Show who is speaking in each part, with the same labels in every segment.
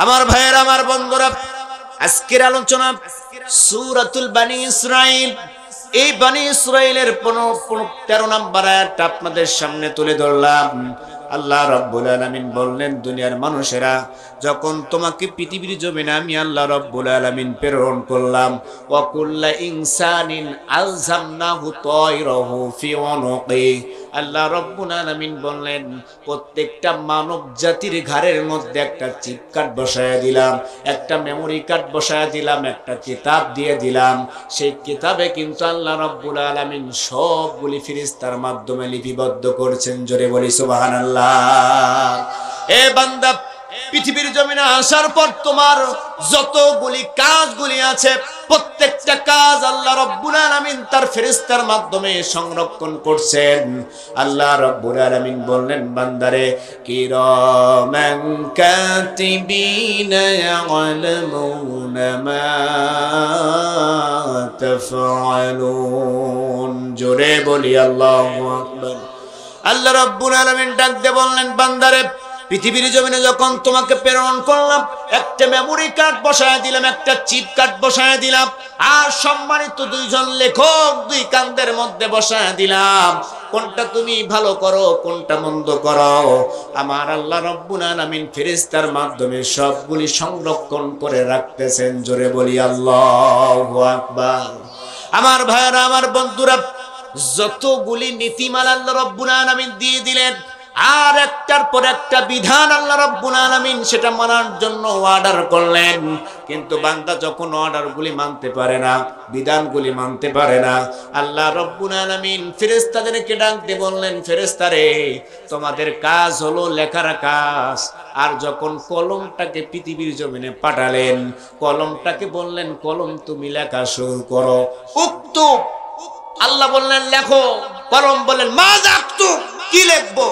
Speaker 1: আমার ভাইয়ের, আমার বন্ধুরা, আজকের আলোচনা সূরাতুল বনী ইসরাঈল। এই বনী ইসরাঈলের 13 নম্বর আয়াতটা আপনাদের সামনে তুলে ধরলাম। আল্লাহ রাব্বুল আলামিন বললেন, দুনিয়ার মানুষেরা, যখন তোমাকে পৃথিবীর জমিনে আমি আল্লাহ রাব্বুল আলামিন প্রেরণ করলাম, ওয়া কুল্লা ইনসানিন আলজামনাহু তায়রাহু ফি উনুকি। আল্লাহ রাব্বুল আলামিন বললেন, প্রত্যেকটা মানব জাতির ঘাড়ের মধ্যে একটা চিপ কার্ড বসায় দিলাম, একটা মেমোরি কার্ড বসায় দিলাম, একটা কিতাব দিয়ে দিলাম। সেই কিতাবে কিন্তু আল্লাহ রাব্বুল আলামিন সবগুলি ফেরেশতার মাধ্যমে লিপিবদ্ধ করছেন। জোরে বলি সুবহানাল্লাহ। এ বান্দা, পৃথিবীর জমিনে আসার পর তোমার যতগুলি কাজগুলি আছে, প্রত্যেকটা কাজ আল্লাহ রাব্বুল আলামিন তার ফেরেশতার মাধ্যমে সংরক্ষণ করছেন। আল্লাহ রাব্বুল আলামিন বললেন, বান্দারে, কিরামান কাতিবিনা ইয়ালামুনা মা তাফআলুন। জোরে বলি আল্লাহু আকবার। আল্লাহ রাব্বুল আলামিন ডাক দিয়ে বললেন, বান্দারে, পৃথিবীর জমিনে যখন তোমাকে প্রেরণ করলাম, একটা মেমোরি কার্ড বসায় দিলাম, একটা চিপ কার্ড বসায় দিলাম, আর সম্মানিত দুইজন লেখক দুই কান্দের মধ্যে বসায় দিলাম। কোনটা তুমি ভালো করো, কোনটা মন্দ করো, আমার আল্লাহ রাব্বুল আলামিন ফেরেশতার মাধ্যমে সবগুলি সংরক্ষণ করে রাখতেছেন। জোরে বলি আল্লাহু আকবার। আমার ভাইরা, আমার বন্ধুরা, যতগুলি নীতিমালা আল্লাহ রাব্বুল আলামিন দিয়ে দিলেন, আর একটার পর একটা বিধান আল্লাহ রাব্বুল আলামিন সেটা মানার জন্য অর্ডার করলেন। কিন্তু বান্দা যখন অর্ডারগুলি মানতে পারে না, বিধানগুলি মানতে পারে না, আল্লাহ রাব্বুল আলামিন ফেরেশতাদেরকে ডাক দিয়ে বললেন, ফেরেশতারে, তোমাদের কাজ হলো লেখার কাজ। আর যখন কলমটাকে পৃথিবীর জমিনে পাঠালেন, কলমটাকে বললেন, কলম তুমি লেখা শুরু করো। উক্তুব, আল্লাহ বললেন লেখো। কলম বললেন, মাযা আক্তুব, কি লিখবো?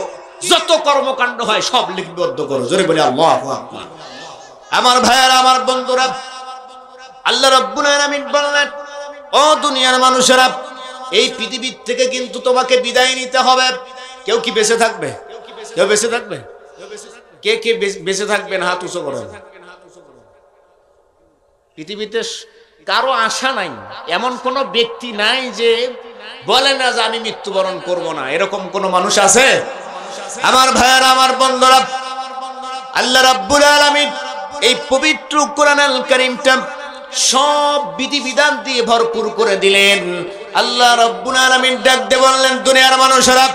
Speaker 1: যত কর্মকাণ্ড হয় সব লিপিবদ্ধ করো। জোরে বলি আল্লাহু আকবার। আমার ভাইয়েরা, আমার বন্ধুরা, আল্লাহ রাব্বুল আলামিন বললেন, ও দুনিয়ার মানুষেরা, এই পৃথিবীর থেকে কিন্তু তোমাকে বিদায় নিতে হবে। কেউ কি বেঁচে থাকবে? কেউ বেঁচে থাকবে? কে কে বেঁচে থাকবেন? হাত উঁচু করেন। পৃথিবীতে কারো আশা নাই, এমন কোন ব্যক্তি নাই যে বলে না যে আমি মৃত্যুবরণ করব না। এরকম কোন মানুষ আছে? আমার ভাইয়েরা, আমার বন্ধুরা, আল্লাহ রাব্বুল আলামিন এই পবিত্র কোরআনুল কারীমটা সব বিধিবিধান দিয়ে ভরপুর করে দিলেন। আল্লাহ রাব্বুল আলামিন ডাক দিয়ে বললেন, দুনিয়ার মানুষেরা,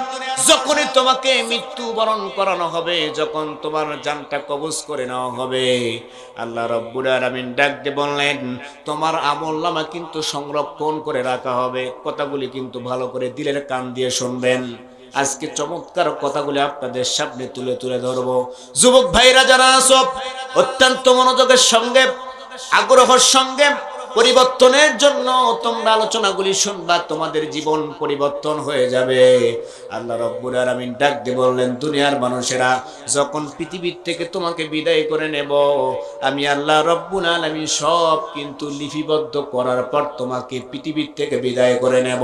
Speaker 1: যখনই তোমাকে মৃত্যুবরণ করানো হবে, যখন তোমার জানটা কবজ করে নেওয়া হবে, আল্লাহ রাব্বুল আলামিন ডাক দিয়ে বললেন, তোমার আমলনামা কিন্তু সংরক্ষণ করে রাখা হবে। কথাগুলি কিন্তু ভালো করে দিলের কান দিয়ে শুনবেন। আজকে চমৎকার কথাগুলি আপনাদের সামনে তুলে তুলে ধরবো। যুবক ভাইরা যারা আছো, অত্যন্ত মনোযোগের সঙ্গে, আগ্রহের সঙ্গে পরিবর্তনের জন্য তোমরা আলোচনাগুলি শুনবা, তোমাদের জীবন পরিবর্তন হয়ে যাবে। আল্লাহ রাব্বুল আলামিন ডাক দিয়ে বললেন, দুনিয়ার মানুষেরা, যখন পৃথিবীর থেকে তোমাকে বিদায় করে নেব, আমি আল্লাহ রাব্বুল আলামিন সব কিন্তু লিপিবদ্ধ করার পর তোমাকে পৃথিবীর থেকে বিদায় করে নেব।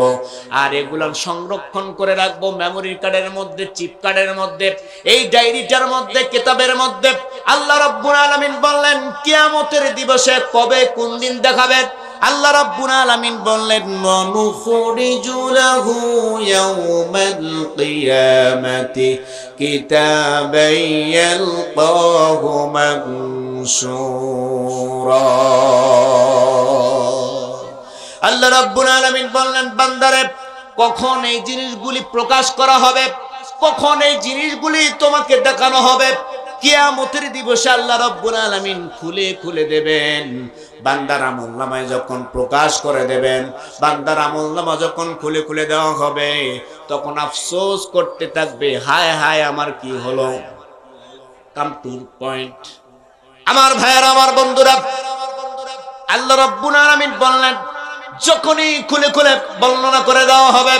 Speaker 1: আর এগুলো সংরক্ষণ করে রাখবো মেমোরি কার্ডের মধ্যে, চিপ কার্ডের মধ্যে, এই ডায়েরিটার মধ্যে, কিতাবের মধ্যে। আল্লাহ রাব্বুল আলামিন বললেন, কিয়ামতের দিবসে কবে কোন দিন দেখাবে? আল্লাহ রাব্বুল আলামিন বললেন, নুখরিজু লাহু ইয়াওমাল কিয়ামাতি কিতাবান ইয়ালকাহু মানসুরা। আল্লাহ রাব্বুল আলামিন বললেন, বান্দারে, কখন এই জিনিসগুলি প্রকাশ করা হবে, কখন এই জিনিসগুলি তোমাকে দেখানো হবে? কিয়ামতের দিবসে আল্লাহ রাব্বুল আলামিন খুলে খুলে দেবেন। বান্দার আমলনামায় যখন প্রকাশ করে দেবেন, বান্দার আমলনামা যখন খুলে খুলে দেওয়া হবে, তখন আফসোস করতে থাকবে, হায় হায় আমার কি হলো। Come to point. আমার ভাইয়েরা, আমার বন্ধুরা, আল্লাহ রাব্বুল আলামিন বললেন, যখনই খুলে খুলে বর্ণনা করে দেওয়া হবে,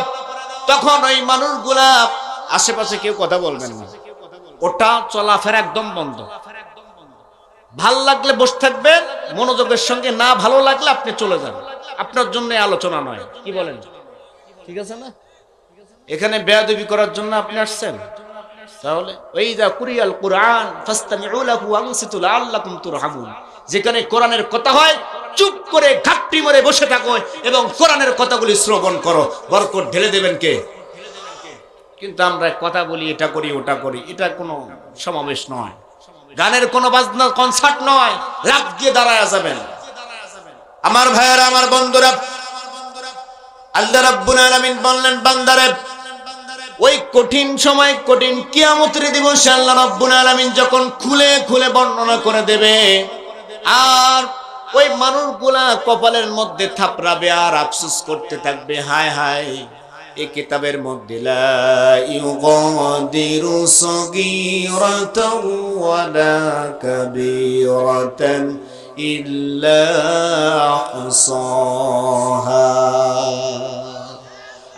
Speaker 1: তখন ওই মানুষগুলা, আশেপাশে কেউ কথা বলবেন না, ওটা চলাফেরা একদম বন্ধ। ভাল লাগলে বসে থাকবেন মনোযোগের সঙ্গে, না ভালো লাগলে আপনি চলে যান। আপনার জন্য আলোচনা নয়। কি বলেন? ঠিক আছে না? এখানে বেয়াদবি করার জন্য আপনি আসছেন? তাহলে ওয়াইযা কুরিয়াল কুরআন ফাসতামিউ লাহু ওয়ানসিতু লাআল্লাকুম তুরহামুন, যেখানে কোরআনের কথা হয় চুপ করে ঘাপটি মেরে বসে থাকো এবং কোরআনের কথাগুলি শ্রবণ করো, বরকত ঢেলে দেবেন কে? কিন্তু আমরা কথা বলি, এটা করি ওটা করি, এটা কোনো সমাবেশ নয়, গানের কোনো বাজনা কনসার্ট নয়, রাত গিয়ে দাঁড়ায় যাবেন। আমার ভাইয়েরা, আমার বন্ধুরা, আল্লাহ রাব্বুল আলামিন বললেন বান্দারে, ওই কঠিন সময়, কঠিন কিয়ামতের দিবসে আল্লাহ রাব্বুল আলামিন যখন খুলে খুলে বর্ণনা করে দেবে, আর ওই মানুষগুলা কপালের মধ্যে থাপড়াবে আর আফসোস করতে থাকবে, হায় হায় এই কিতাবের মধ্যে লা ইউগাদিরু সগীরাতাও ওয়ালা কাবীরাতান ইল্লা আহসাহা।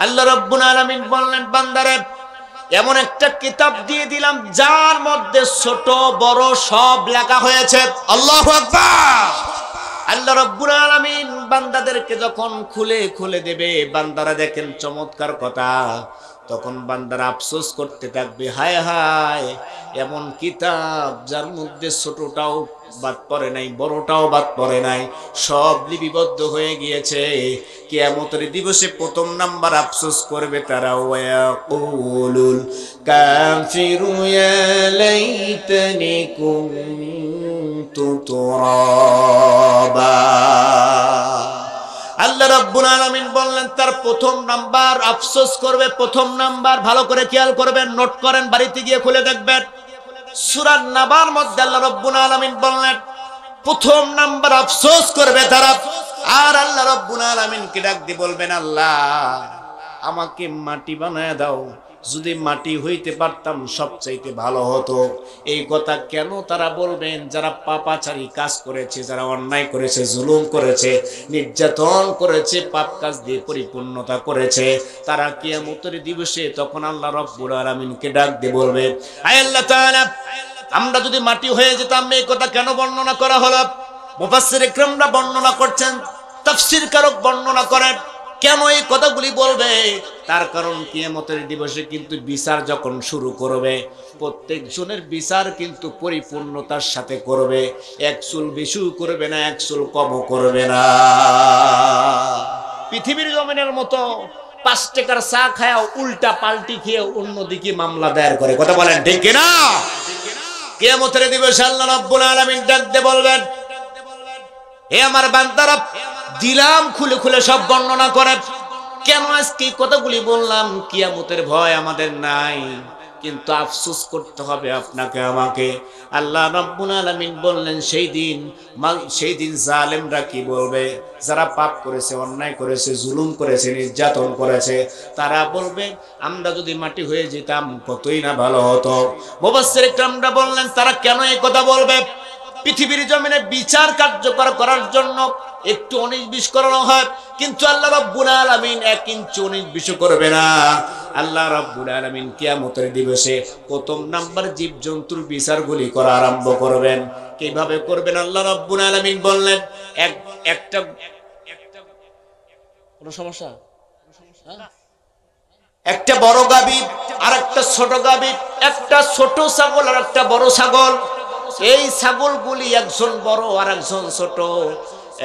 Speaker 1: আল্লাহ রাব্বুল আলামিন বললেন বান্দারে, এমন একটা কিতাব দিয়ে দিলাম যার মধ্যে ছোট বড় সব লেখা হয়েছে। আল্লাহু আকবার। আল্লাহ রাব্বুল আলামিন বান্দাদেরকে যখন খুলে খুলে দেবে, বান্দারা দেখেন চমৎকার কথা, তখন বান্দারা আফসোস করতে থাকবে, হায় হায় এমন কিতাব যার মধ্যে ছোটটাও বাদ পড়ে নাই, বড়টাও বাদ পড়ে নাই, সব লিপিবদ্ধ হয়ে গিয়েছে। কিয়ামতের দিবসে প্রথম নাম্বার আফসোস করবে তারা, ওয়ায়াকুলুল কাফিরু ইয়া লাইতানি কুনতু তুরাবা। আল্লাহ রাব্বুল আলামিন বললেন তার প্রথম নাম্বার আফসোস করবে, প্রথম নাম্বার ভালো করে খেয়াল করবেন, নোট করেন, বাড়িতে গিয়ে খুলে দেখবেন। সূরা নাবার মধ্যে আল্লাহ রাব্বুল আলামিন বললেন প্রথম নাম্বার আফসোস করবে তারা। আর আল্লাহ রাব্বুল আলামিনকে ডাক দিয়ে বলবেন, আল্লাহ আমাকে মাটি বানায় দাও, যদি মাটি হইতে পারতাম সবচাইতে ভালো হতো। এই কথা কেন তারা বলবেন? যারা পাপাচারী কাজ করেছে, যারা অন্যায় করেছে, জুলুম করেছে, নির্যাতন করেছে, পাপ কাজ দিয়ে পরিপূর্ণতা করেছে, তারা কিয়ামতের দিবসে তখন আল্লাহ রাব্বুল আলামিনকে ডাক দিয়ে বলবে, আয় আল্লাহ তাআলা আমরা যদি মাটি হয়ে যেতাম। এই কথা কেন বর্ণনা করা হলো? মুফাসসির ইকরামরা বর্ণনা করছেন, তাফসীর কারক বর্ণনা করেন কেন এই কথাগুলি বলবে। তার কারণ কিয়ামতের দিবসে কিন্তু বিচার যখন শুরু করবে, প্রত্যেক জনের বিচার কিন্তু পরিপূর্ণতার সাথে করবে, এক চুল বেশি করবে না, এক চুল কমও করবে না। পৃথিবীর জমিনের মতো 5 টাকার চা খায় উল্টা পাল্টি খেয়ে অন্যদিকে মামলা দায়ের করে, কথা বলেন ঠিক কিনা? কিয়ামতের দিবসে আল্লাহ রাব্বুল আলামিন ডাক দিয়ে বলবেন, হে আমার বান্দারা, দিলাম খুলে খুলে সব বর্ণনা করে, কেন আজকে কথাগুলি বললাম? কিয়ামতের ভয় আমাদের নাই, কিন্তু আফসোস করতে হবে আপনাকে আমাকে। আল্লাহ রাব্বুল আলামিন বললেন সেই দিন জালেমরা কি বলবে? যারা পাপ করেছে, অন্যায় করেছে, জুলুম করেছে, নির্যাতন করেছে, তারা বলবে আমরা যদি মাটি হয়ে যেতাম কতই না ভালো হতো। মুফাসসির ইকরামরা বললেন তারা কেন এই কথা বলবে? পৃথিবীর জমিনে বিচার কার্যকর করার জন্য একটু 19-20 করানো হয়, কিন্তু আল্লাহ রাব্বুল আলামিন 1 ইঞ্চি 19-20 করবে না। আল্লাহ রাব্বুল আলামিন কিয়ামতের দিবসে প্রথম নাম্বার জীবজন্তুর বিচারগুলি করা আরম্ভ করবেন। কিভাবে করবেন? আল্লাহ রাব্বুল আলামিন বললেন, একটা কোনো সমস্যা? একটা বড় গাভী আর একটা ছোট গাভী, একটা ছোট ছাগল আর একটা বড় ছাগল। এই ছাগলগুলি একজন বড় আর একজন ছোট,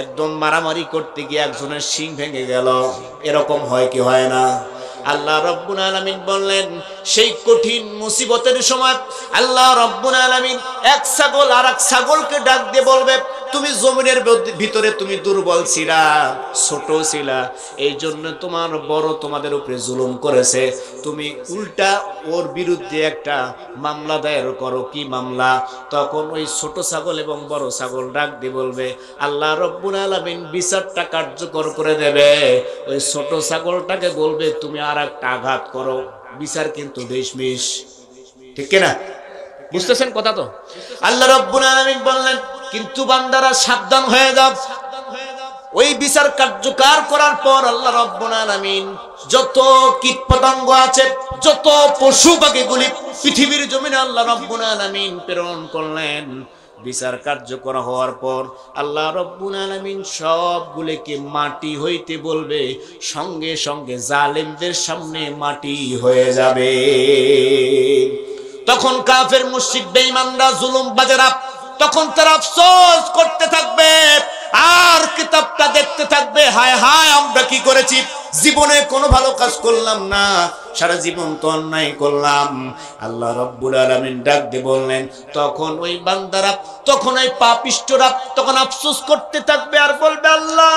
Speaker 1: একদম মারামারি করতে গিয়ে একজনের শিং ভেঙে গেল। এরকম হয় কি হয় না? আল্লাহ রাব্বুল আলামিন বললেন সেই কঠিন মুসিবতের সময় আল্লাহ রাব্বুল আলামিন এক ছাগল আর এক ছাগলকে ডাক দিয়ে বলবে, তুমি জমিনের ভিতরে তুমি দুর্বল ছিলা, ছোট ছিলা, এই জন্য তোমার বড় তোমাদের উপরে জুলুম করেছে, তুমি উল্টা ওর বিরুদ্ধে একটা মামলা দায়ের করো। কি মামলা? তখন ওই ছোট ছাগল এবং বড় ছাগল ডাক দিয়ে বলবে, আল্লাহ রাব্বুল আলামিন বিচারটা কার্যকর করে দেবে। ওই ছোট ছাগলটাকে বলবে তুমি আর একটা আঘাত করো, বিচার কিন্তু দেশমিশ। ঠিক কিনা? বুঝতেছেন কথা তো? আল্লাহ রাব্বুল আলামিন বললেন কিন্তু বান্দারা সাবধান হয়ে যাও। ওই বিচার কার্যকর করার পর আল্লাহ রাব্বুল আলামিন যত কীটপতঙ্গ আছে, যত পশু পাখিগুলি পৃথিবীর জমিনে আল্লাহ রাব্বুল আলামিন প্রেরণ করলেন। বিচার কার্যকর হওয়ার পর আল্লাহ রাব্বুল আলামিন সবগুলোকে মাটি হইতে বলবে, সঙ্গে সঙ্গে জালেমদের সামনে মাটি হয়ে যাবে। তখন কাফের মুশরিক বেঈমানরা জুলুমবাজেরা তখন তারা আফসোস করতে থাকবে আর কিতাবটা দেখতে থাকবে, হায় হায় আমরা কি করেছি, জীবনে কোনো ভালো কাজ করলাম না, সারা জীবন তো অন্যায় করলাম। আল্লাহ রাব্বুল আলামিন ডাক দিয়ে বললেন, তখন ওই বান্দারা, তখন ওই পাপিষ্ঠরা তখন আফসোস করতে থাকবে আর বলবে, আল্লাহ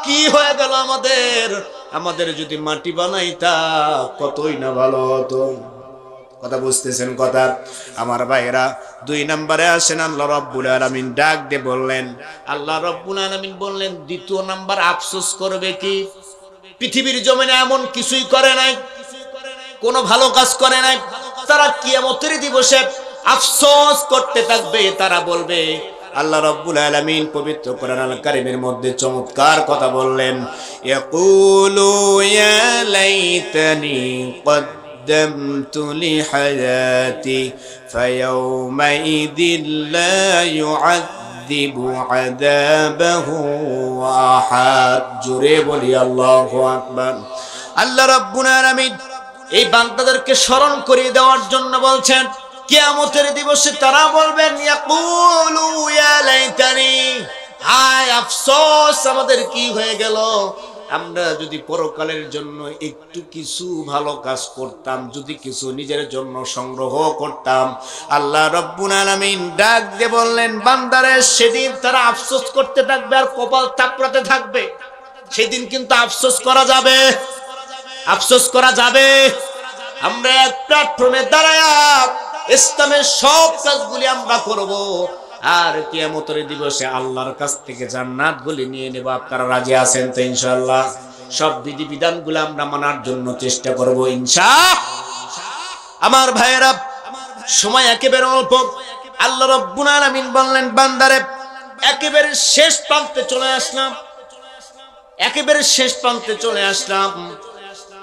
Speaker 1: কি হয়ে গেল আমাদের যদি মাটি বানাইতা কতই না ভালো হতো। কথা বুঝতেছেন কথা? আমার ভাইরা, 2 নম্বরে আসেন আল্লাহ রাব্বুল আলামিন ডাক দিয়ে বললেন, আল্লাহ রাব্বুল আলামিন বললেন, দ্বিতীয় নাম্বার আফসোস করবে কি? পৃথিবীর জমিনে এমন কিছুই করে নাই, কোনো ভালো কাজ করে নাই, তারা কিয়ামতের দিবসে আফসোস করতে থাকবে। তারা বলবে, আল্লাহ রাব্বুল আলামিন পবিত্র কোরআন আল কারীমের মধ্যে চমৎকার কথা বললেন, ইয়াকুলু ইয়া লাইতানি قدمت لحياتي فيومئذ لا يعذب عذابه أحد জোরে বলি আল্লাহু আকবার। আল্লাহ রাব্বুল আলামিন এই বান্দাদেরকে স্মরণ করিয়ে দেওয়ার জন্য বলছেন, কিয়ামতের দিবসে তারা বলবেন, ইয়াকুলু ইয়া লাইতানি, হায় আফসোস আমাদের কি হয়ে গেল, আমরা যদি পরকালের জন্য একটু কিছু ভালো কাজ করতাম, যদি কিছু নিজের জন্য সংগ্রহ করতাম। আল্লাহ রাব্বুল আলামিন ডাক দিয়ে বললেন, বান্দারে সেদিন তারা আফসোস করতে থাকবে আর কপাল চাপড়াতে থাকবে। সেদিন কিন্তু আফসোস করা যাবে, আফসোস করা যাবে। আমরা এক প্ল্যাটফর্মে দাঁড়ায়া ইসলামের সব কাজগুলি আমরা করব, আর কিয়ামতের দিবসে আল্লাহর কাছ থেকে জান্নাতগুলি নিয়ে নেব। আপনারা রাজি আছেন তো ইনশাআল্লাহ? সব বিধিবিধানগুলো আমরা মানার জন্য চেষ্টা করব ইনশাআল্লাহ। আমার ভাইয়েরা, সময় একেবারে অল্প। আল্লাহ রাব্বুল আলামিন বললেন, বান্দারে একেবারে শেষ প্রান্তে চলে আসলাম, একেবারে শেষ প্রান্তে চলে আসলাম।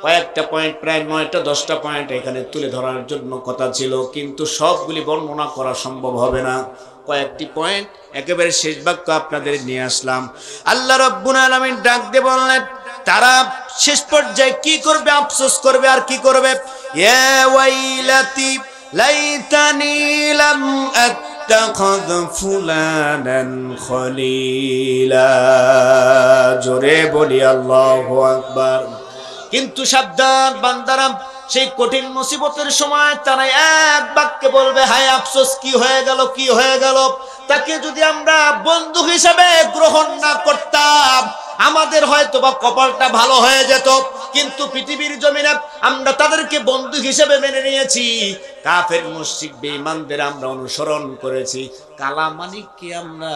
Speaker 1: কয়েকটা পয়েন্ট, প্রায় 9টা 10টা পয়েন্ট এখানে তুলে ধরার জন্য কথা ছিল, কিন্তু সবগুলি বর্ণনা করা সম্ভব হবে না। কয়েকটি পয়েন্ট একেবারে শেষ বাক্য আপনাদের নিয়ে আসলাম। আল্লাহ রাব্বুল আলামিন ডাক দিয়ে বললেন, তারা শেষ পর্যায়ে কি করবে? আফসোস করবে। আর কি করবে? ইয়া ওয়াইলাতি লাইতানি লাম আত্তাখিয ফুলানান খলিলা। জোরে বলি আল্লাহু আকবার। কিন্তু সাবধান বান্দারা, সেই কঠিন মুসিবতের সময় তারা এক বাক্যে বলবে, হায় আফসোস কি হয়ে গেল, কি হয়ে গেল। তাকে যদি আমরা বন্ধু হিসেবে গ্রহণ না করতাম, আমাদের হয়তো বা কপালটা ভালো হয়ে যেত। কিন্তু পৃথিবীর জমিনে আমরা তাদেরকে বন্ধু হিসেবে মেনে নিয়েছি। কাফের মুশরিক বেঈমানদের আমরা অনুসরণ করেছি, কালামানিককে আমরা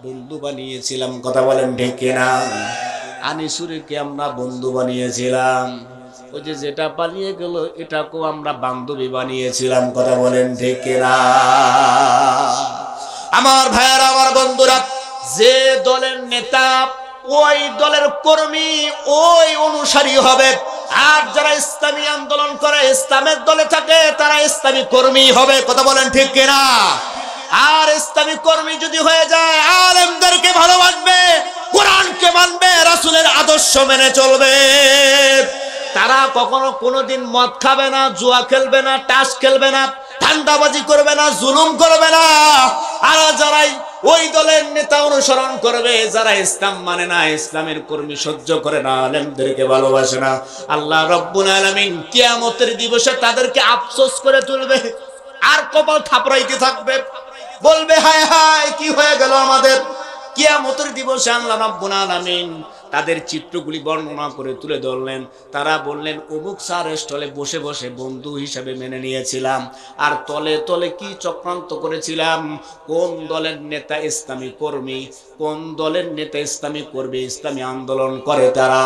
Speaker 1: বন্ধু বানিয়েছিলাম। কথা বলেন ঠিক কিনা? আনিসুরকে আমরা বন্ধু বানিয়েছিলাম, ওই যে যেটা পালিয়ে গেল এটাকেও আমরা বান্ধবী বানিয়েছিলাম। কথা বলেন ঠিক কিনা? আমার ভাইয়ারা, আমার বন্ধুরা, যে দলের নেতা ওই দলের কর্মী, ওই অনুসারী হবে। আর যারা ইসলামী আন্দোলন করে, ইসলামের দলে থাকে, তারা ইসলামী কর্মী হবে। কথা বলেন ঠিক কিনা? আর ইসলামী কর্মী যদি হয়ে যায়, আলেমদেরকে ভালোবাসবে, কোরআনকে মানবে, রাসূলের আদর্শ মেনে চলবে। তারা কখনো কোনোদিন মদ খাবে না, জুয়া খেলবে না, তাস খেলবে না, ঠান্ডাবাজি করবে না, জুলুম করবে না। আর যারাই ওই দলের নেতা অনুসরণ করবে, যারা ইসলাম মানে না, ইসলামের কর্মী সহ্য করে না, আলেমদেরকে ভালোবাসে না, আল্লাহ রাব্বুল আলামিন কিয়ামতের দিবসে তাদেরকে আফসোস করে তুলবে আর কপাল থাপড়াইতে থাকবে, বলবে, হায় হায় কি হয়ে গেল আমাদের। কিয়ামতের দিবসে আল্লাহ রাব্বুল আলামিন তাদের চিত্রগুলি বর্ণনা করে তুলে ধরলেন। তারা বললেন, অমুক স্যারের স্টলে বসে বসে বন্ধু হিসেবে মেনে নিয়েছিলাম, আর তলে তলে কি চক্রান্ত করেছিলাম। কোন দলের নেতা ইসলামী কর্মী, কোন দলের নেতা ইসলামী কর্মী, ইসলামী আন্দোলন করে, তারা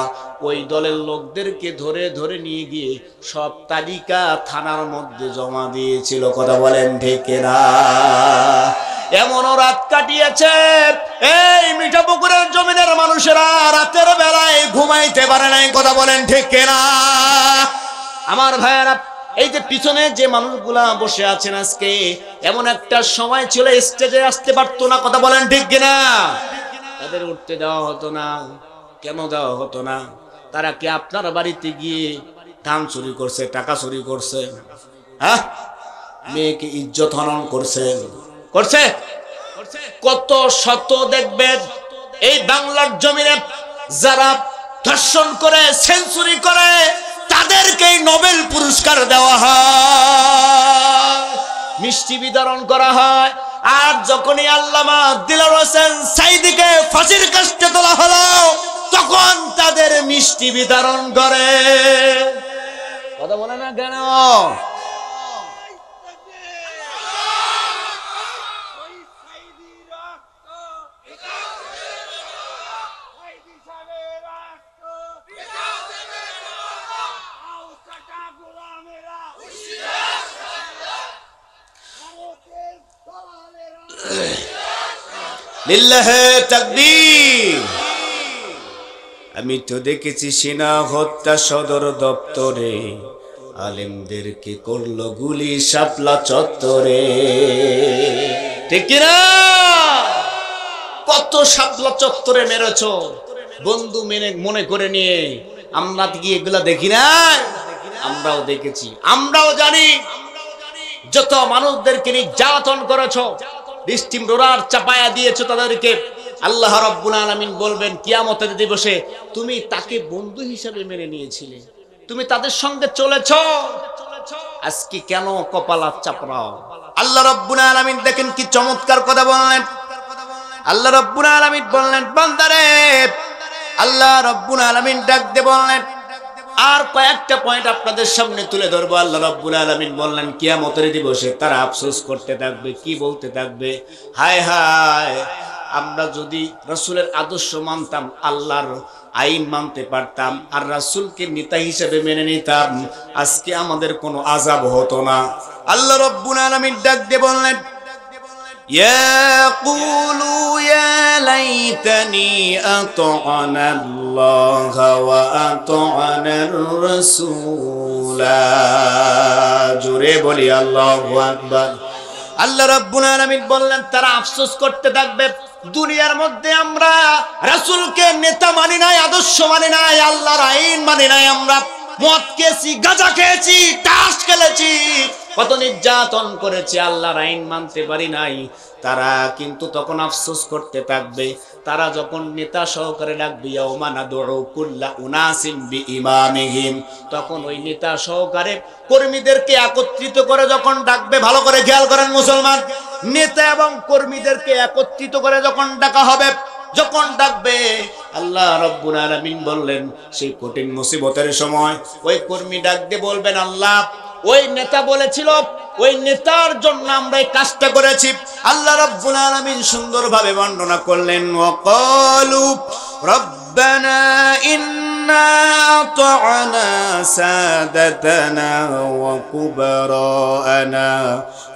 Speaker 1: ওই দলের লোকদেরকে ধরে ধরে নিয়ে গিয়ে সব তালিকা থানার মধ্যে জমা দিয়েছিল। কথা বলেন ঠিক না? এমনও রাত কাটিয়েছে এই মিঠাপুকুরের জমিনের মানুষেরা, রাতের বেলায় ঘুমাইতে পারে নাই। কথা বলেন ঠিক কিনা? আমার ভাইয়েরা, এই যে পিছনে যে মানুষগুলা বসে আছেন আজকে, এমন একটা সময় ছিল স্টেজে আসতে পারতো না। কথা বলেন ঠিক কিনা? তাদের উঠতে দেওয়া হতো না। কেন দেওয়া হতো না? তারা কি আপনার বাড়িতে গিয়ে ধান চুরি করছে, টাকা চুরি করছে, হ্যাঁ, মেয়েকে ইজ্জত হনন করছে, করছে। কত শত দেখবেন এই বাংলার জমিনে যারা ধর্ষণ করে, সেঞ্চুরি করে, তাদেরকেই নোবেল পুরস্কার দেওয়া হয়, মিষ্টি বিতরণ করা হয়। আর যখনই আল্লামা দিলওয়ার হোসেন সাঈদীকে ফাঁসির কাস্টে তোলা হলো, তখন তাদের মিষ্টি বিতরণ করে। কথা বলে না কেন? লিল্লাহে তাকবীর। আমি তো দেখেছি সেনা হত্যা সদর দপ্তরে আলেমদেরকে করলো গুলি শাপলা চত্বরে, ঠিক কিনা? কত শাপলা চত্বরে মেরেছ বন্ধু মনে করে নিয়ে। আমরা কি এগুলা দেখি না? আমরাও দেখেছি, আমরাও জানি। যত মানুষদেরকে নির্যাতন করেছ, স্টিম রোলার চাপায়া দিয়েছো তাদেরকে, আল্লাহ রাব্বুল আলামিন বলবেন কিয়ামতের দিবসে, তুমি তাকে বন্ধু হিসেবে মেনে নিয়েছিলে, তুমি তাদের সঙ্গে চলেছো, আজকে কেন কপাল চাপড়াও? আল্লাহ রাব্বুল আলামিন দেখেন কি চমৎকার কথা বললেন। আল্লাহ রাব্বুল আলামিন বললেন, বান্দারে, আল্লাহ রাব্বুল আলামিন ডাক দিয়ে বললেন, আর কয়েকটা পয়েন্ট আপনাদের সামনে তুলে ধরবো। আল্লাহ রাব্বুল আলামিন বললেন কিয়ামতের দিবসে তারা আফসোস করতে থাকবে, কি বলতে থাকবে, হায় হায়, আমরা যদি রাসূলের আদর্শ মানতাম, আল্লাহর আইন মানতে পারতাম, আর রাসূলকে নেতা হিসেবে মেনে নিতাম, আজকে আমাদের কোনো আযাব হতো না। আল্লাহ রাব্বুল আলামিন ডাক দিয়ে বললেন, يقولوا يا ليتني أطعنا الله وأطعنا الرسول। জোরে বলি আল্লাহু আকবার। আল্লাহ রাব্বুল আলামিন বললেন তারা আফসোস করতে থাকবে, দুনিয়ার মধ্যে আমরা রাসূলকে নেতা মানি নাই, আদর্শ মানি নাই, আল্লাহর আইন মানি নাই, আমরা মদ খেয়েছি, গাঁজা খেয়েছি, তাস খেলেছি, কত নির্যাতন করেছে, আল্লাহর আইন মানতে পারি নাই। তারা কিন্তু তখন আফসোস করতে থাকবে। তারা যখন নেতা সহকারে ডাকবে, ইয়াউমা নাদউ কুল্লা উনাসিম বিইমামিহিম, তখন ওই নেতা সহকারে কর্মীদেরকে একত্রিত করে যখন ডাকবে, ভালো করে খেয়াল করেন মুসলমান, নেতা এবং কর্মীদেরকে একত্রিত করে যখন ডাকা হবে, যখন ডাকবে, আল্লাহ রাব্বুল আলামিন বললেন সেই কঠিন মুসিবতের সময় ওই কর্মী ডাক দিয়ে বলবেন, আল্লাহ, ওই নেতা বলেছিল, ওই নেতার জন্য আমরা এই কাজটা করেছি। আল্লাহ রাব্বুল আলামিন সুন্দরভাবে বর্ণনা করলেন, ওয়াকালু রব্বানা ইন্না আতা'না সাদাতানা ওয়া কুবারানা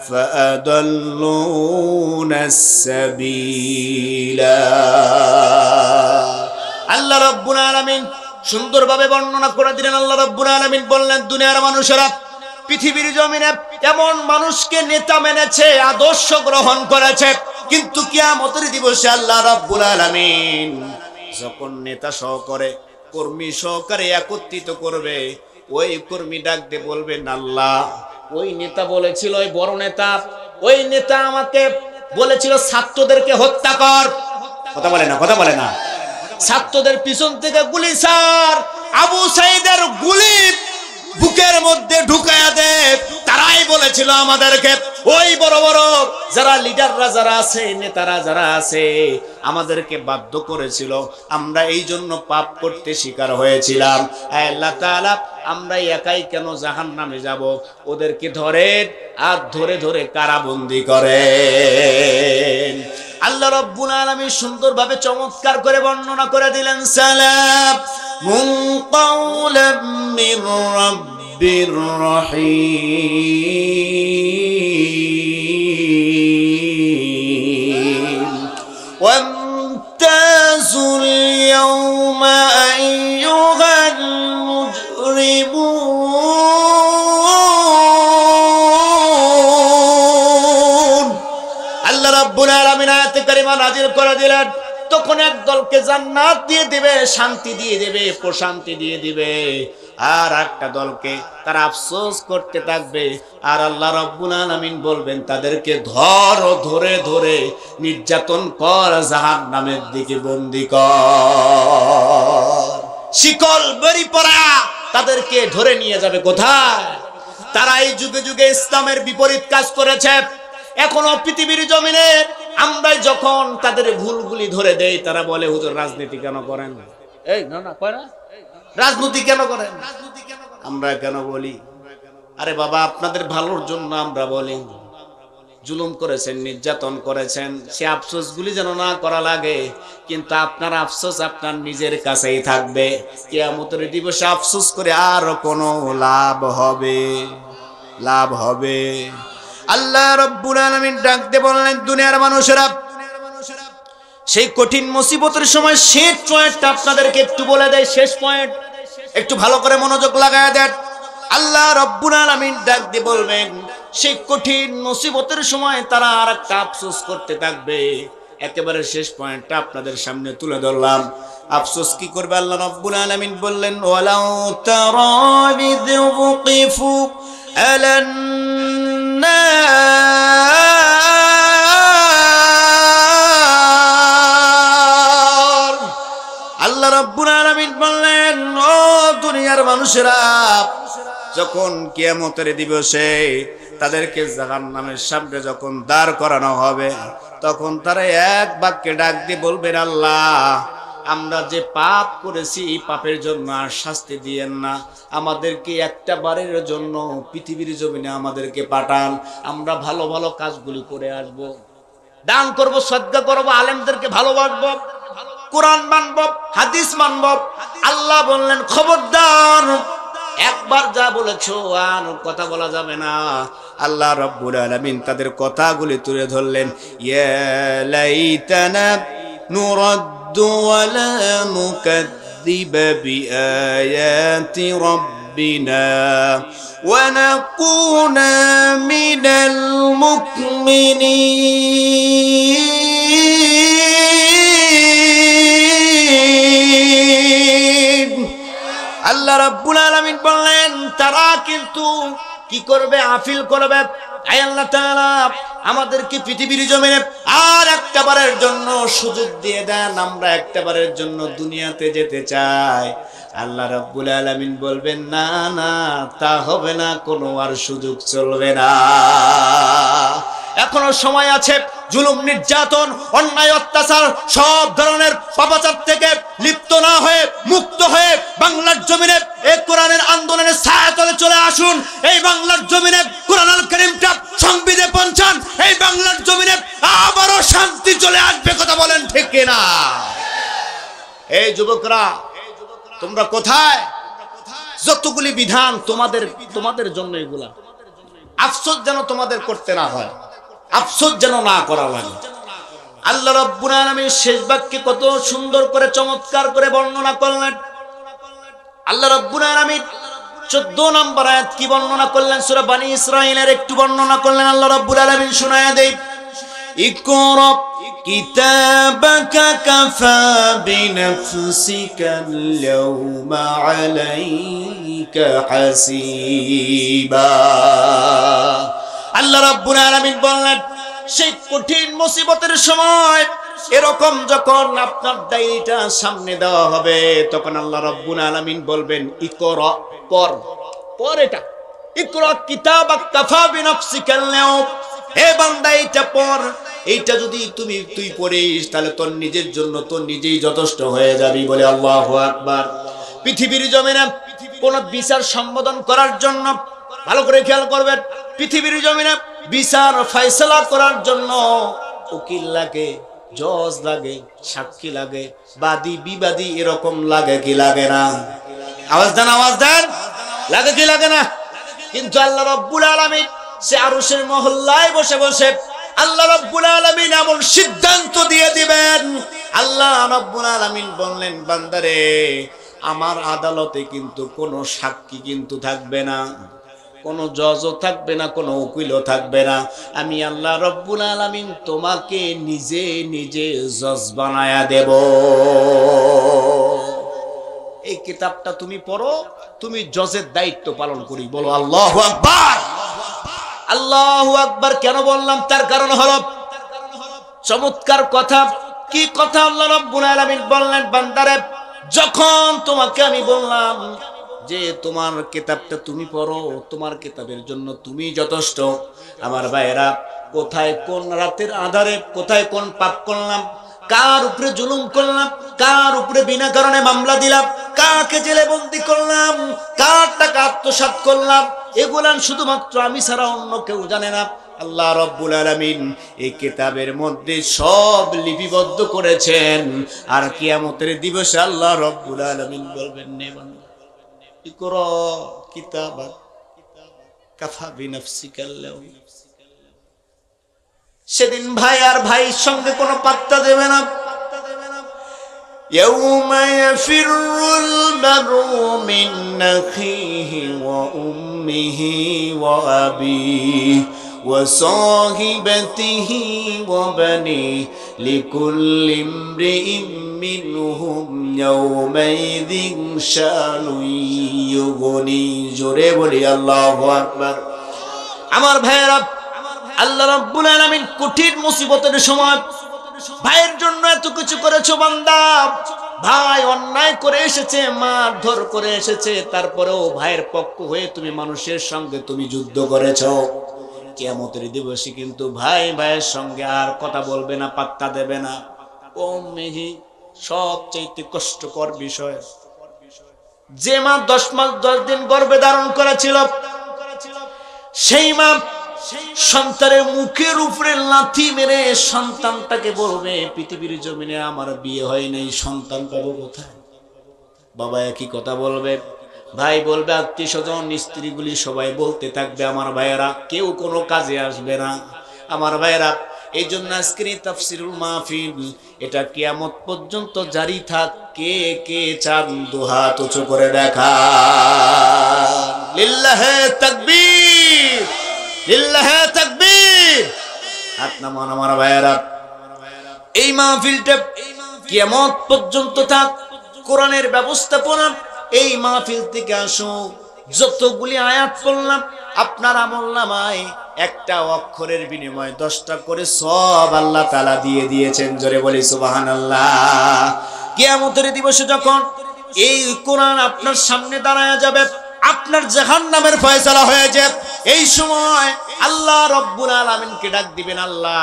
Speaker 1: ফাআদাল্লুনাস সাবিলা। আল্লাহ রাব্বুল আলামিন সুন্দরভাবে বর্ণনা করে দিলেন। আল্লাহ রাব্বুল আলামিন বললেন, দুনিয়ার মানুষেরা পৃথিবীর জমিনে এমন মানুষকে নেতা মেনেছে, আদর্শ গ্রহণ করেছে, কিন্তু কিয়ামতের দিবসে আল্লাহ রাব্বুল আলামিন যখন নেতা সহকারে কর্মী সহকারে একত্রিত করবে, ওই কর্মী ডাক দিয়ে বলবেন, আল্লাহ, ওই নেতা বলেছিল, ওই বড় নেতা, ওই নেতা আমাকে বলেছিল ছাত্রদেরকে হত্যা কর, কথা বলে না, কথা বলে না, ছাত্রদের পিছন থেকে গুলি ছাড়, আবু সাঈদের গুলি বুকের মধ্যে ঢুকায়া দে, তারাই বলেছিল আমাদেরকে, ওই বড় বড় যারা লিডাররা যারা আছে, নেতারা যারা আছে, আমাদেরকে বাধ্য করেছিল, আমরা এই জন্য পাপ করতে শিকার হয়েছিলাম। আল্লাহ তাআলা, আমরা একাই কেন জাহান্নামে যাব? ওদেরকে ধরেন আর ধরে ধরে কারাবন্দী করেন। আল্লাহ রাব্বুল আলামিন সুন্দরভাবে চমৎকার করে বর্ণনা করে দিলেন, সালামুন কাওলাম মির রাব্বির রহিম ওয়ামতাজুল ইয়াওমা আইয়ুহাল মুজরিমুন। আল্লাহ রাব্বুল আলামিন আয়াতে কারিমা নাযিল করে দিলেন, তখন এক দলকে জান্নাত দিয়ে দিবে, শান্তি দিয়ে দিবে, প্রশান্তি দিয়ে দিবে, আর একটা দলকে তারা আফসোস করতে থাকবে, আর আল্লাহ রাব্বুল আলামিন বলবেন তাদেরকে ধরে ধরে নির্যাতন কর, জাহান্নামের দিকে বন্দী কর, শিকল বেরি পরা তাদেরকে ধরে নিয়ে যাবে কোথায়? তারা এই যুগে যুগে ইসলামের বিপরীত কাজ করেছে। এখনো পৃথিবীর জমিনে আমরা যখন তাদের ভুলগুলি ধরে দেই, তারা বলে হুজুর রাজনীতি কেন করেন? এই না না কয় না, রাজনীতি কেন করেন? আমরা কেন বলি? আরে বাবা, আপনাদের ভালোর জন্য আমরা বলি। জুলুম করেছেন, নির্যাতন করেছেন, সে আফসোসগুলি যেন না করা লাগে। কিন্তু আপনার আফসোস আপনার নিজের কাছেই থাকবে। কিয়ামতের দিবসে আফসোস করে আর কোনো লাভ হবে? লাভ হবে? আল্লাহ রাব্বুল আলামিন ডাক দিয়ে বললেন, দুনিয়ার মানুষেরা, সেই কঠিন মুসিবতের সময় শেষ পয়েন্টটা আপনাদেরকে একটু বলে দেয়। শেষ পয়েন্ট একটু ভালো করে মনোযোগ লাগায় দেন। আল্লাহ রাব্বুল আলামিন ডাক দিয়ে বলবেন, সেই কঠিন মুসিবতের সময় তারা আর একটা আফসোস করতে থাকবে। একেবারে শেষ পয়েন্টটা আপনাদের সামনে তুলে ধরলাম। আফসোস কি করবে? আল্লাহ রাব্বুল আলামিন বললেন, ওয়ালাউ তারা ইয ওয়াকিফু আলান নার। আল্লাহ রাব্বুল আলামিন বললেন, ও দুনিয়ার মানুষেরা, যখন কিয়ামতের দিবসে তাদেরকে জাহান্নামের সামনে যখন দাঁড় করানো হবে, তখন তারা এক বাক্যে ডাক দিয়ে বলবেন, আল্লাহ, আমরা যে পাপ করেছি এই পাপের জন্য আর শাস্তি দিয়েন না, আমাদেরকে একটা বারের জন্য পৃথিবীর জমিনে আমাদেরকে পাঠান, আমরা ভালো ভালো কাজগুলি করে আসব, দান করব, সদকা করব, আলেমদেরকে ভালোবাসবো, কোরআন মানব, হাদিস মানব। আল্লাহ বললেন, খবরদার, একবার যা বলেছো আর কথা বলা যাবে না। আল্লাহ রাব্বুল আলামিন তাদের কথাগুলি তুলে ধরলেন, ইয়া লাইতানা নুরাদ্দু ওয়া লা নুকাযযিবা বিআয়াতি রাব্বিনা ওয়া নাকুনা মিনাল মুকমিনিন। আল্লাহ রাব্বুল আলামিন বললেন, তারা কিন্তু কি করবে? আফিল করবে। আয় আল্লাহ তাআলা, আমাদেরকে পৃথিবীর জমিনে আর একটা বারের জন্য সুযোগ দিয়ে দেন, আমরা একটা বারের জন্য দুনিয়াতে যেতে চাই। আল্লাহ রাব্বুল আলামিন বলবেন, না না, তা হবে না, কোনো আর সুযোগ চলবে না। এখনো সময় আছে। জুলুম, নির্যাতন, অন্যায়, অত্যাচার, সব ধরনের পাপাচার থেকে লিপ্ত না হয়ে, মুক্ত হয়ে বাংলার জমিনে এই কোরআনের আন্দোলনের ছায়াতলে চলে আসুন। এই বাংলার জমিনে কোরআনুল কারীমটা সংবিধানে পৌঁছান। এই বাংলার জমিনে আবারও শান্তি চলে আসবে। কথা বলেন ঠিক কিনা? এই যুবকরা, তোমরা কোথায়? যতগুলি বিধান তোমাদের জন্য, এগুলা আফসোস যেন তোমাদের করতে না হয়, আফসোস যেন না করা লাগে। আল্লাহ রাব্বুল আলামিন শেষ বাক্যে কত সুন্দর করে, চমৎকার করে বর্ণনা করলেন। আল্লাহ রাব্বুল আলামিন 14 নম্বর আয়াত কি বর্ণনা করলেন? সূরা বনী ইসরাঈলের একটু বর্ণনা করলেন। আল্লাহ রাব্বুল আলামিন শোনায়া দেই, ইকরা কিতাবাকা কাফা বিনাফসিকাল ইয়াওমা আলাইকা হাসিবা। আল্লাহ রাব্বুল আলামিন বললেন, সেই কঠিন মুসিবতের সময় এরকম যখন আপনার ডায়েরিটা সামনে দেওয়া হবে, তখন আল্লাহ রাব্বুল আলামিন বলবেন, ইকরা, পড় এটা, ইকরা কিতাবাক কাফা বিনাফসিকাল ইয়াওম। হে বান্দা, এটা পড়। এইটা যদি তুই পড়িস, তাহলে তোর নিজের জন্য তোর নিজেই যথেষ্ট হয়ে যাবি। বলে আল্লাহু আকবার। পৃথিবীর জমিনে কোন বিচার সম্বোধন করার জন্য, ভালো করে খেয়াল করবেন, পৃথিবীর জমিনে বিচার ফয়সালা করার জন্য উকিল লাগে, জজ লাগে, সাক্ষী লাগে, বাদী বিবাদী এরকম লাগে কি লাগে না? আওয়াজ দেন, আওয়াজ দেন, লাগে কি লাগে না? কিন্তু আল্লাহ রাব্বুল আলামিন সে আরশের মহল্লায় বসে বসে আল্লাহ রাব্বুল আলামিন এমন সিদ্ধান্ত দিয়ে দিবেন। আল্লাহ রাব্বুল আলামিন বললেন, বান্দারে, আমার আদালতে কিন্তু কোনো সাক্ষী কিন্তু থাকবে না, কোনো জজও থাকবে না, কোনো উকিলও থাকবে না। আমি আল্লাহ রাব্বুল আলামিন তোমাকে নিজে নিজে জজ বানায়া দেব। এই কিতাবটা তুমি পড়ো, তুমি জজের দায়িত্ব পালন করি। বলো আল্লাহু আকবার। আল্লাহু আকবার কেন বললাম? তার কারণ হলো চমৎকার কথা। কি কথা? আল্লাহ রাব্বুল আলামিন বললেন, বান্দারে যখন তোমাকে আমি বললাম যে তোমার কিতাবটা তুমি পড়ো, তোমার কিতাবের জন্য তুমি যথেষ্ট। আমার ভাইয়েরা, কোথায় কোন রাতের আধারে কোথায় কোন পাপ করলাম, কার উপরে জুলুম করলাম, কার উপরে বিনা কারণে মামলা দিলাম, কাকে জেলে বন্দি করলাম, কার টাকা আত্মসাৎ করলাম, এগুলা শুধুমাত্র আমি ছাড়া অন্য কেউ জানে না। আল্লাহ রাব্বুল আলামিন এই কিতাবের মধ্যে সব লিপিবদ্ধ করেছেন। আর কিয়ামতের দিবসে আল্লাহ রাব্বুল আলামিন বলবেন, নে বান্দা ইকরা কিতাবাক কাফা বিনাফসিকা আল-ইয়াউম। সেদিন ভাই আর ভাইয়ের সঙ্গে কোনো পাত্তা দেবে না। ইয়াউমা ইয়াফিরুল মারউ মিন আখিহি ওয়া উম্মিহি ওয়া আবিহি ওয়া সাহিবাতিহি ওয়া বানিহি লিকুল্লি ইমরিইন মিনহুম ইয়াউমাইযিন শানুন ইউগনি। জোরে বলি আল্লাহু আকবার। আমার ভাইয়েরা, আল্লাহ রাব্বুল আলামিন কঠিন মুসিবতের সময় ভাইয়ের জন্য এত কিছু করেছো বান্দা। ভাই অন্যায় করে এসেছে, মারধর করে এসেছে, তারপরেও ভাইয়ের পক্ষ হয়ে তুমি মানুষের সঙ্গে তুমি যুদ্ধ করেছো। কিয়ামতের দিবসে কিন্তু ভাই ভাইয়ের সঙ্গে আর কথা বলবে না, পাত্তা দেবে না। ও মেহি, সবচেয়ে কষ্টকর বিষয়, যে মা 10 মাস 10 দিন গর্ভে ধারণ করেছিল, সেই মা সন্তানের মুখের উপরে লাথি মেরে সন্তানটাকে বলবে, পৃথিবীর জমিনে আমার বিয়ে হয় নাই, সন্তান পাবো কোথায়? বাবা একই কথা বলবে, ভাই বলবে, আত্মীয় স্বজন স্ত্রীগুলি সবাই বলতে থাকবে। আমার ভাইয়েরা, কেউ কোনো কাজে আসবে না। আমার ভাইয়েরা, এই জন্য আজকের এই তাফসীরুল মাহফিল এটা কিয়ামত পর্যন্ত জারি থাক। কে কে চান দুহাত উঁচু করে দেখা। লিল্লাহে তাকবীর, লিল্লাহে তাকবীর। হাত নামান আমার ভাইয়েরা। এই মাহফিলটা কিয়ামত পর্যন্ত থাক। কোরআনের ব্যবস্থাপনা এই মাহফিল থেকে আসো। যতগুলি আয়াত পড়লাম আপনার আমলনামায় একটা অক্ষরের বিনিময়ে 10টা করে সব আল্লাহ তাআলা দিয়ে দিয়েছেন। জোরে বলি সুবহানাল্লাহ। কিয়ামতের দিবসে যখন এই কোরআন আপনার সামনে দাঁড়ায়া যাবে, আপনার জাহান্নামের ফয়সালা হয়ে যাবে, এই সময় আল্লাহ রাব্বুল আলামিনকে ডাক দিবেন, আল্লাহ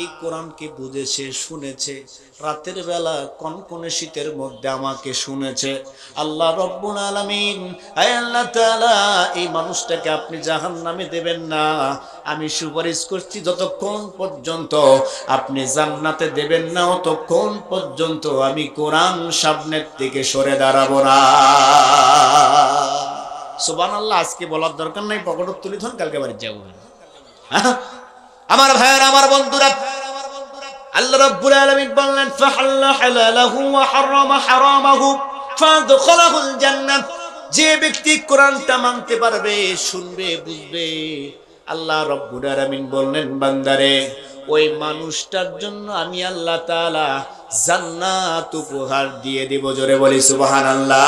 Speaker 1: এই কোরআনকে বুঝেছে, শুনেছে, রাতের বেলা কনকনে শীতের মধ্যে আমাকে শুনেছে। আল্লাহ রাব্বুল আলামিন, আয় আল্লাহ তাআলা, এই মানুষটাকে আপনি জাহান্নামে দেবেন না। আমি সুপারিশ করছি, যতক্ষণ পর্যন্ত আপনি জান্নাতে দেবেন না, ততক্ষণ পর্যন্ত আমি কোরআন সামনের থেকে সরে দাঁড়াবো না। সুবহানাল্লাহ। আজকে বলার দরকার নাই, পকেটে তুলি ধন, কালকে বাড়ি যাবো। আমার ভাইয়েরা, আমার বন্ধুরা, আল্লাহ রাব্বুল আলামিন বললেন, ফাহাল্লা হালালাহু ওয়া হারামা হারামাহু ফাদখালাহুল জান্নাহ। যে ব্যক্তি কোরআনটা মানতে পারবে, শুনবে, বুঝবে, আল্লাহ রাব্বুল আলামিন বললেন, বান্দারে ওই মানুষটার জন্য আমি আল্লাহ তাআলা জান্নাত উপহার দিয়ে দেব। জোরে বলি সুবহানাল্লাহ।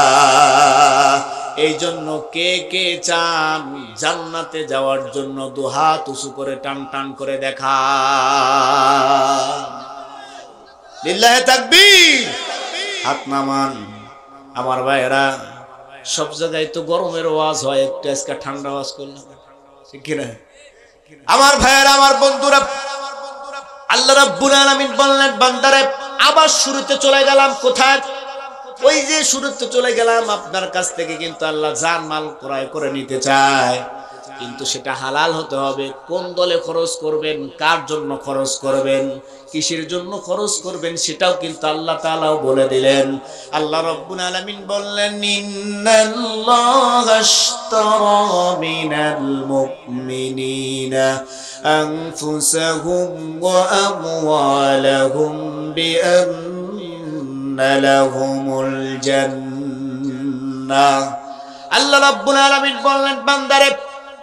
Speaker 1: এই জন্য কে কে চান জান্নাতে যাওয়ার জন্য দুহাত উঁচু করে টান টান করে দেখা। লিল্লাহে তাকবীর। হাত নামান। আমার ভাইয়েরা, সব জায়গায় তো গরমের ওয়াজ হয়, একটু আজকে ঠান্ডা ওয়াজ করলাম, ঠিক কি না? আমার ভাইয়েরা, আমার বন্ধুরা, আল্লাহ রাব্বুল আলামিন বললেন, বান্দারে আবার শুরুতে চলে গেলাম। কোথায়? ওই যে শুরুতে চলে গেলাম, আপনার কাছ থেকে কিন্তু আল্লাহ জান মাল ক্রয় করে নিতে চায়, কিন্তু সেটা হালাল হতে হবে। কোন দলে খরচ করবেন, কার জন্য খরচ করবেন, কিসের জন্য খরচ করবেন, সেটাও কিন্তু আল্লাহ তাআলাও বলে দিলেন। আল্লাহ রাব্বুল আলামিন বললেন, ইন্নাল্লাহা আশতারা মিনাল মুমিনিনা আনফুসাহুম ওয়া আমওয়ালাহুম বিআন্না লাহুমুল জান্নাহ। আল্লাহ রাব্বুল আলামিন বললেন, বান্দারে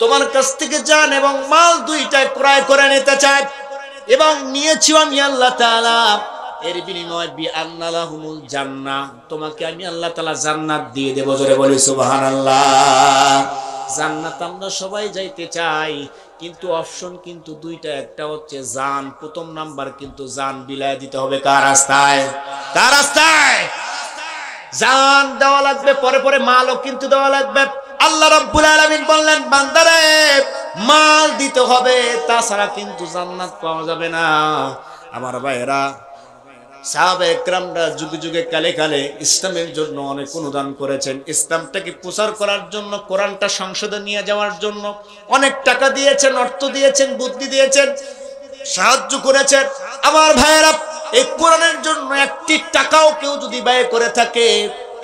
Speaker 1: তোমার কাছ থেকে জান এবং মাল দুইটাই ক্রয় করে নিতে চাই, এবং নিয়েছি আমি আল্লাহ তাআলা। এর বিনিময়ে বিআন্না লাহুমুল জান্নাহ, তোমাকে আমি আল্লাহ তাআলা জান্নাত দিয়ে দেব। জোরে বলি সুবহানাল্লাহ। জান্নাত আমরা সবাই যাইতে চাই, কিন্তু অপশন কিন্তু দুইটা, একটা হচ্ছে জান, প্রথম নাম্বার কিন্তু জান বিলায় দিতে হবে কার রাস্তায়? কার রাস্তায়? জান দেওয়া লাগবে, পরে পরে মালও কিন্তু দেওয়া লাগবে। আল্লাহ রাব্বুল আলামিন বললেন, বান্দারে মাল দিতে হবে, তাছাড়া কিন্তু জান্নাত পাওয়া যাবে না। আমার ভাইয়েরা, সাহাবা একরামরা যুগে যুগে কালে কালে ইসলামের জন্য অনেক অনুদান করেছেন। ইসলামটাকে প্রচার করার জন্য, কোরআনটা সংসদে নিয়ে যাওয়ার জন্য অনেক টাকা দিয়েছেন, অর্থ দিয়েছেন, বুদ্ধি দিয়েছেন, সাহায্য করেছেন। আমার ভাইয়েরা, এই কোরআনের জন্য একটি টাকাও কেউ যদি ব্যয় করে থাকে,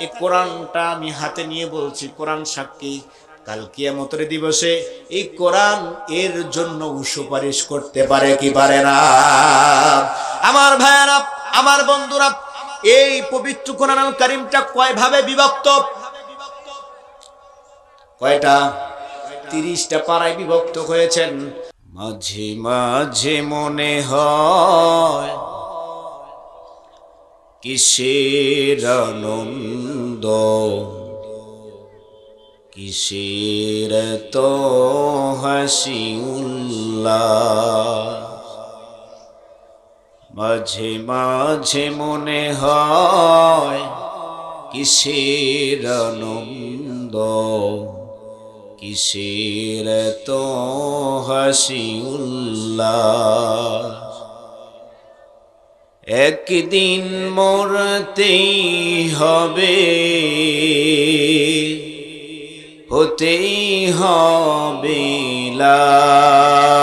Speaker 1: এই কোরআনটা আমি হাতে নিয়ে বলছি, কোরআন সাক্ষী, কাল কিয়ামতের দিবসে এই কোরআন এর জন্য সুপারিশ করতে পারে কি পারে না? আমার ভাইয়েরা, আমার বন্ধুরা, এই পবিত্র কোরআনুল কারীমটা কয় ভাবে বিভক্ত? কয়টা? 30টা পারায় বিভক্ত হয়েছেন। মাঝে মাঝে মনে হয় কিসের আনন্দ, কিসের তো হাসি উল্লাস, মাঝে মাঝে মনে হয় কিসের আনন্দ, কিসের তো হাসি উল্লাস। একদিন মরতেই হবে, হতেই হবে লাশ,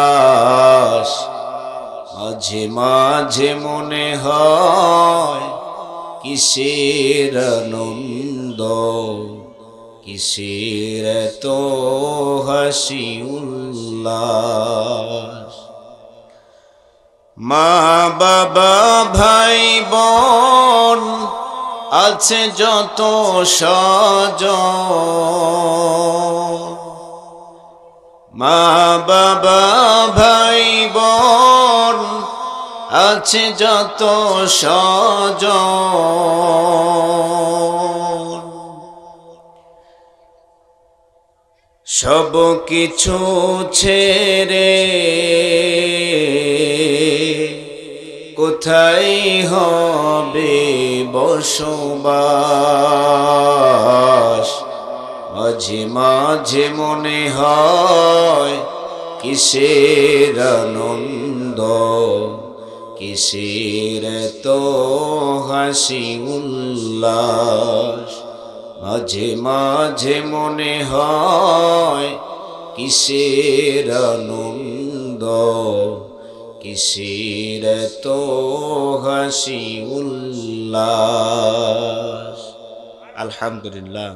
Speaker 1: মাঝে মাঝে মনে হয় কিসের আনন্দ, কিসের তো হাসি উল্লাস। মা বাবা ভাই বোন আছে যত স্বজন, মা বাবা ভাই বোন আছে যত স্বজন, সব কিছু ছেড়ে কোথায় হবে বসবাস, মাঝে মাঝে মনে হয় কিসের আনন্দ, কিসের তো হাসি উল্লাস, মাঝে মাঝে মনে হয় কিসের আনন্দ, কিসের তো হাসি উল্লাস। আলহামদুলিল্লাহ।